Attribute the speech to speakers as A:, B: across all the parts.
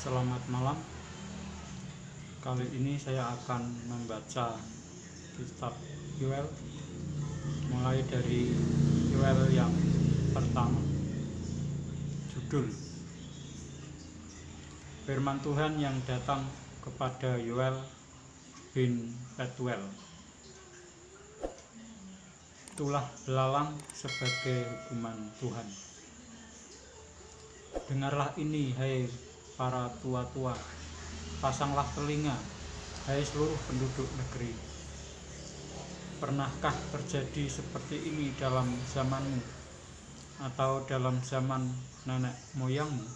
A: Selamat malam. Kali ini saya akan membaca kitab Yoel, mulai dari Yoel yang pertama. Judul: Firman Tuhan yang datang kepada Yoel bin Petuel. Itulah belalang sebagai hukuman Tuhan. Dengarlah ini, hai para tua-tua, pasanglah telinga, hai seluruh penduduk negeri. Pernahkah terjadi seperti ini dalam zamanmu atau dalam zaman nenek moyangmu?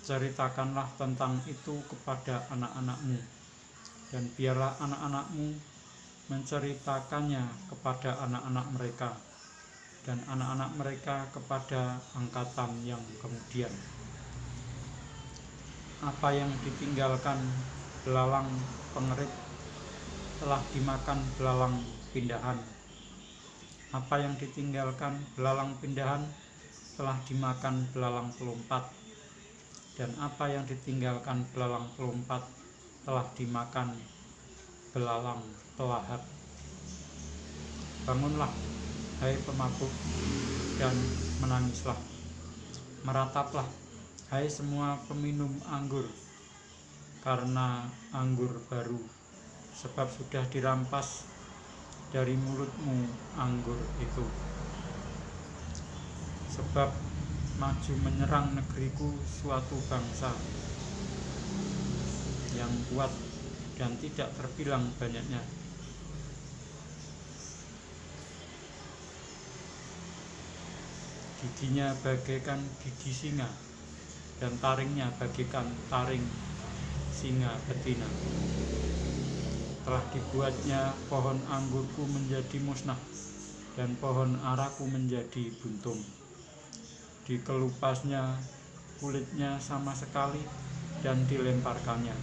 A: Ceritakanlah tentang itu kepada anak-anakmu, dan biarlah anak-anakmu menceritakannya kepada anak-anak mereka, dan anak-anak mereka kepada angkatan yang kemudian. Apa yang ditinggalkan belalang pengerit telah dimakan belalang pindahan. Apa yang ditinggalkan belalang pindahan telah dimakan belalang pelompat. Dan apa yang ditinggalkan belalang pelompat telah dimakan belalang pelahat. Bangunlah, hai pemabuk, dan menangislah. Merataplah, hai semua peminum anggur, karena anggur baru, sebab sudah dirampas dari mulutmu anggur itu. Sebab maju menyerang negeriku suatu bangsa yang kuat dan tidak terbilang banyaknya. Giginya bagaikan gigi singa, dan taringnya bagaikan taring singa betina. Telah dibuatnya pohon anggurku menjadi musnah, dan pohon araku menjadi buntung. Dikelupasnya kulitnya sama sekali, dan dilemparkannya,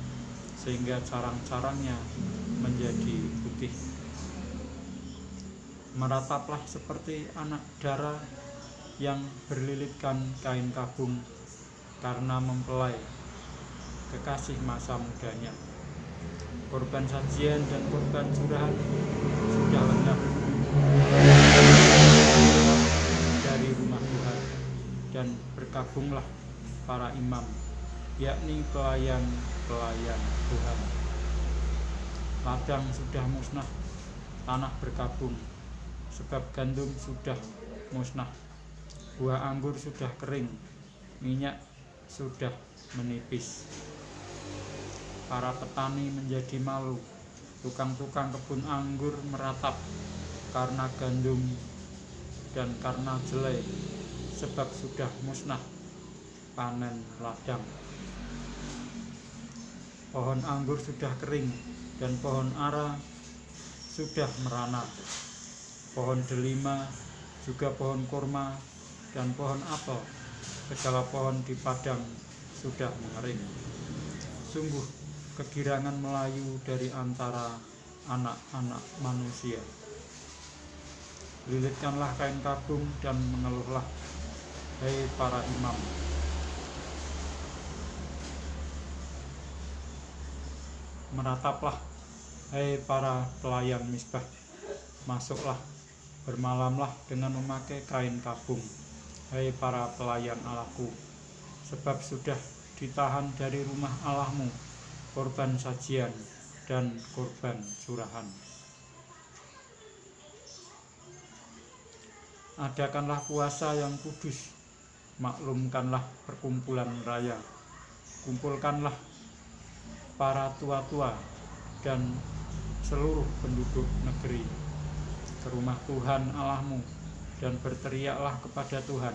A: sehingga carang-carangnya menjadi putih. Merataplah seperti anak dara yang berlilitkan kain kabung, karena mempelai kekasih masa mudanya. Korban sajian dan korban curahan sudah lenyap dari rumah Tuhan, dan berkabunglah para imam, yakni pelayan-pelayan Tuhan. Ladang sudah musnah, tanah berkabung, sebab gandum sudah musnah, buah anggur sudah kering, minyak sudah menipis. Para petani menjadi malu, tukang-tukang kebun anggur meratap karena gandum dan karena jelai, sebab sudah musnah panen ladang. Pohon anggur sudah kering, dan pohon ara sudah merana. Pohon delima, juga pohon kurma, dan pohon apel, segala pohon di padang sudah mengering. Sungguh kegirangan melayu dari antara anak-anak manusia. Lilitkanlah kain kabung dan mengeluhlah, hai para imam. Merataplah, hai para pelayan misbah. Masuklah, bermalamlah dengan memakai kain kabung, hai para pelayan Allahku, sebab sudah ditahan dari rumah Allahmu korban sajian dan korban curahan. Adakanlah puasa yang kudus, maklumkanlah perkumpulan raya, kumpulkanlah para tua-tua dan seluruh penduduk negeri ke rumah Tuhan Allahmu, dan berteriaklah kepada Tuhan.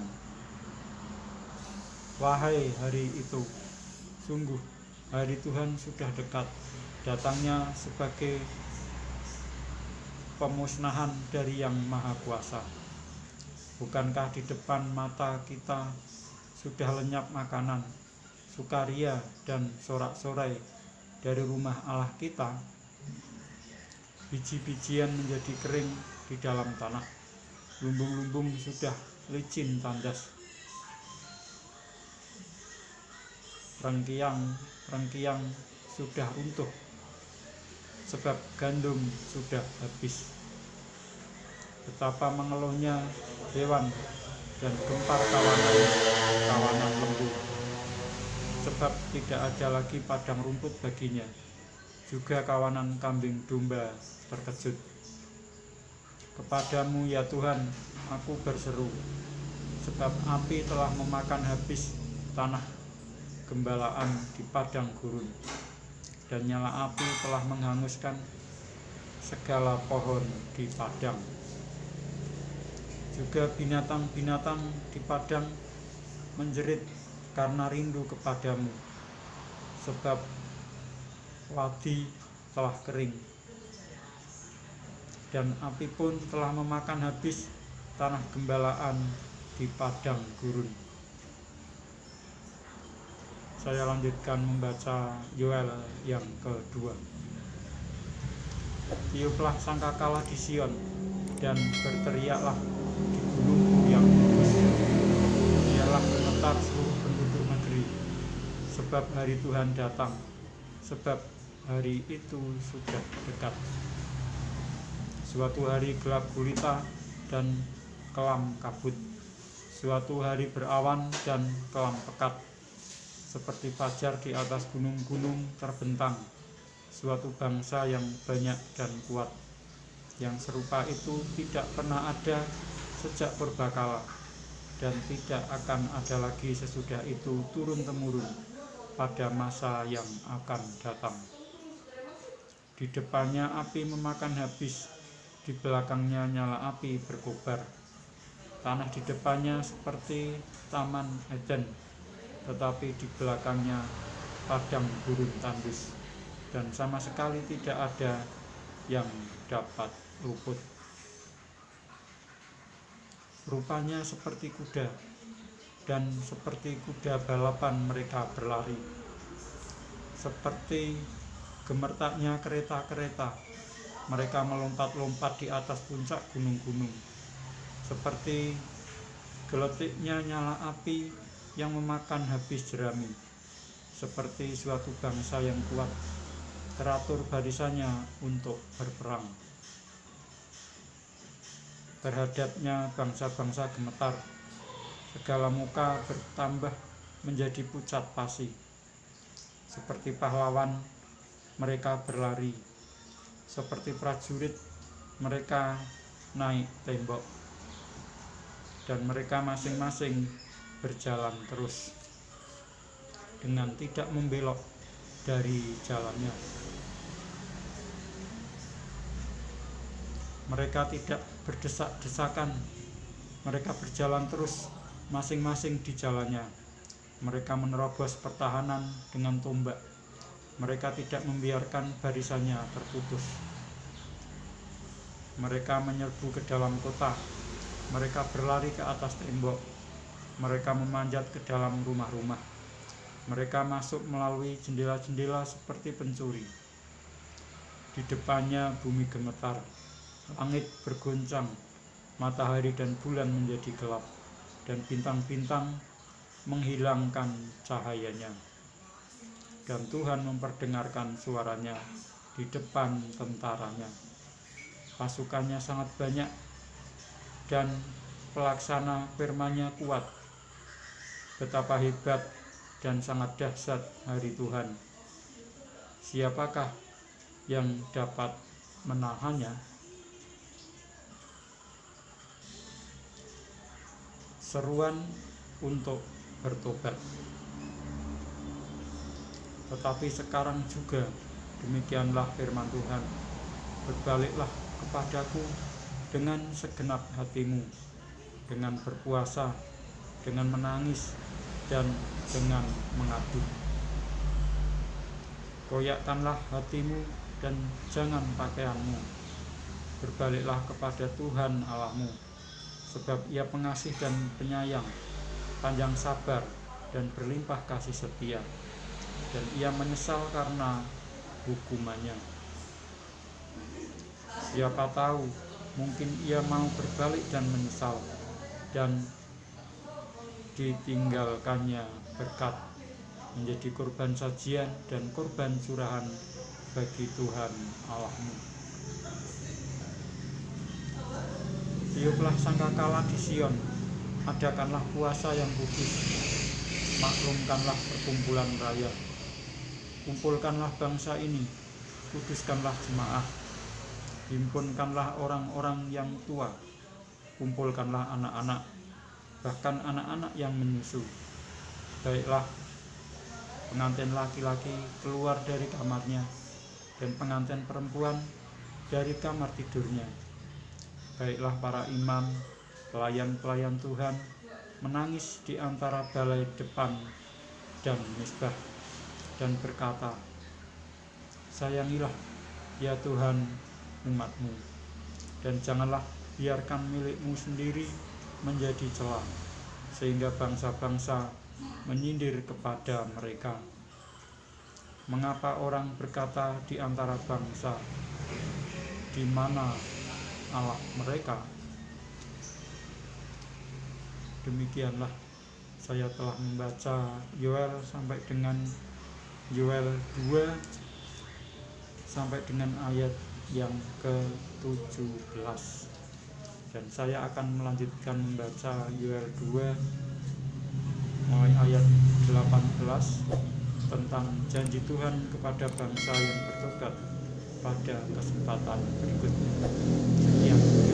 A: Wahai hari itu, sungguh hari Tuhan sudah dekat, datangnya sebagai pemusnahan dari Yang Maha Kuasa. Bukankah di depan mata kita sudah lenyap makanan, sukaria dan sorak-sorai dari rumah Allah kita? Biji-bijian menjadi kering di dalam tanah, lumbung-lumbung sudah licin tandas. rengkiang sudah runtuh, sebab gandum sudah habis. Betapa mengeluhnya hewan dan gempar kawanan lembu, sebab tidak ada lagi padang rumput baginya. Juga kawanan kambing domba terkejut. Kepadamu ya Tuhan, aku berseru, sebab api telah memakan habis tanah gembalaan di padang gurun, dan nyala api telah menghanguskan segala pohon di padang. Juga binatang-binatang di padang menjerit karena rindu kepadamu, sebab wadi telah kering, dan api pun telah memakan habis tanah gembalaan di padang gurun. Saya lanjutkan membaca Yoel yang kedua. Tiuplah sangkakala di Sion, dan berteriaklah di gunung yang kudus. Biarlah gemetar seluruh penduduk negeri, sebab hari Tuhan datang, sebab hari itu sudah dekat. Suatu hari gelap gulita dan kelam kabut, suatu hari berawan dan kelam pekat, seperti fajar di atas gunung-gunung terbentang. Suatu bangsa yang banyak dan kuat, yang serupa itu tidak pernah ada sejak purbakala, dan tidak akan ada lagi sesudah itu turun-temurun pada masa yang akan datang. Di depannya api memakan habis, di belakangnya nyala api berkobar. Tanah di depannya seperti taman Eden, tetapi di belakangnya padang gurun tandus, dan sama sekali tidak ada yang dapat luput. Rupanya seperti kuda, dan seperti kuda balapan mereka berlari, seperti gemertaknya kereta-kereta mereka melompat-lompat di atas puncak gunung-gunung, seperti geletiknya nyala api yang memakan habis jerami, seperti suatu bangsa yang kuat, teratur barisannya untuk berperang. Terhadapnya bangsa-bangsa gemetar, segala muka bertambah menjadi pucat pasi. Seperti pahlawan mereka berlari, seperti prajurit mereka naik tembok, dan mereka masing-masing berjalan terus dengan tidak membelok dari jalannya. Mereka tidak berdesak-desakan, mereka berjalan terus masing-masing di jalannya. Mereka menerobos pertahanan dengan tombak, mereka tidak membiarkan barisannya terputus. Mereka menyerbu ke dalam kota, mereka berlari ke atas tembok, mereka memanjat ke dalam rumah-rumah, mereka masuk melalui jendela-jendela seperti pencuri. Di depannya bumi gemetar, langit bergoncang, matahari dan bulan menjadi gelap, dan bintang-bintang menghilangkan cahayanya. Dan Tuhan memperdengarkan suaranya di depan tentaranya. Pasukannya sangat banyak, dan pelaksana firman-Nya kuat. Betapa hebat dan sangat dahsyat hari Tuhan. Siapakah yang dapat menahannya? Seruan untuk bertobat. Tetapi sekarang juga demikianlah firman Tuhan, berbaliklah kepadaku dengan segenap hatimu, dengan berpuasa, dengan menangis, dan dengan mengadu. Koyakkanlah hatimu dan jangan pakaianmu. Berbaliklah kepada Tuhan Allahmu, sebab Ia pengasih dan penyayang, panjang sabar dan berlimpah kasih setia, dan Ia menyesal karena hukumannya. Siapa tahu, mungkin Ia mau berbalik dan menyesal, dan ditinggalkannya berkat menjadi korban sajian dan korban curahan bagi Tuhan Allahmu. Tiuplah sangkakala di Sion, adakanlah puasa yang kudus, maklumkanlah perkumpulan raya, kumpulkanlah bangsa ini, kuduskanlah jemaah, himpunkanlah orang-orang yang tua, kumpulkanlah anak-anak, bahkan anak-anak yang menyusu. Baiklah, pengantin laki-laki keluar dari kamarnya, dan pengantin perempuan dari kamar tidurnya. Baiklah para imam, pelayan-pelayan Tuhan, menangis di antara balai depan dan mezbah, dan berkata, sayangilah ya Tuhan umat-Mu, dan janganlah biarkan milik-Mu sendiri menjadi celah, sehingga bangsa-bangsa menyindir kepada mereka. Mengapa orang berkata di antara bangsa, di mana Allah mereka? Demikianlah saya telah membaca Yoel sampai dengan Yoel 2 sampai dengan ayat yang ke-17, dan saya akan melanjutkan membaca Yoel 2 mulai ayat 18 tentang janji Tuhan kepada bangsa yang bertobat pada kesempatan berikutnya. Sekian.